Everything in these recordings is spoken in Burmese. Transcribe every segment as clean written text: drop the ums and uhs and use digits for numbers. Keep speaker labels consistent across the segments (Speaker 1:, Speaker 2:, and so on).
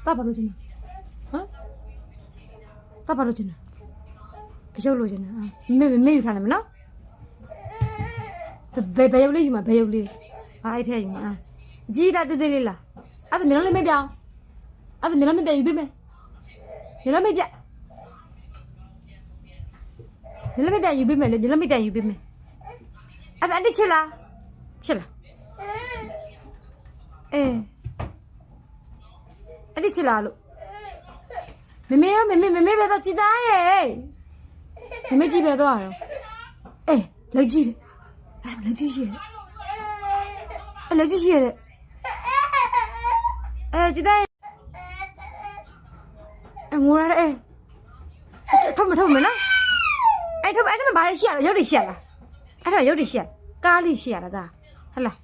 Speaker 1: တာဘာလို့ချင်ဟမ်တာဘာလို့ချင်ရုပ်လို့ချင်မေယူထားတယ်မနော်ဘယ်ရုပ်လေးယူမှာဘယ်ရုပ်လေးအဲ့ထဲယူမှာအကြီးတာတေးသေးလေးလားအဲ့ဒါမျက်လုံးလေးမပြောင်းအဲ့ဒါမျက်လုံးမပြယူပေးမယ်မျက်လုံးမပြမျက်လုံးမပြယူပေးမယ်လေမျက်လုံးမပြယူပေးမယ်အဲ့ဒါအတိချစ်လားအေးအတိချစ်လားလို့မေပဲတော့ကြည်သားရဲ့မေကြည့်ပဲတော့ရအောင်အေးလက်ကြည့်တယ်လက်ကြည့်ရှိတယ်လက်ကြည့်ရှိတယ်ကြည်သားငိုရတယ်ထုံမနော်အဲ့ထုံအဲ့ဒါဘာလဲရှိရလားရုပ်တွေရှိရလားအဲ့ဒါရုပ်တွေရှိရကားလေးရှိရလားဒါဟလား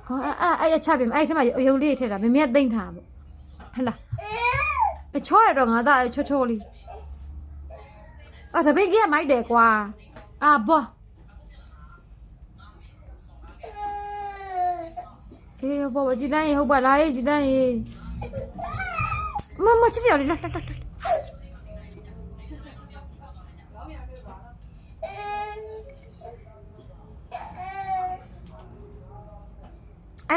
Speaker 1: ဟောအဲ့ချပြင်အဲ့ထက်မှရုပ်လေးထည့်တာမေကသိမ့်ထားပေါ့ဟလားချောရတော့ငါသားချောလေးတပည့်ကြီးမိုက်တယ်ကွာဘောအေးဘောကြည်တန်းရေဟုတ်ပါလားကြည်တန်းရေမချစ်ရလေလာအဲ့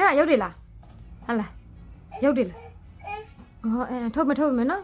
Speaker 1: ဒါရုပ်တွေလားဟလားရုပ်တွေလားဟောထုတ်မမယ်နော်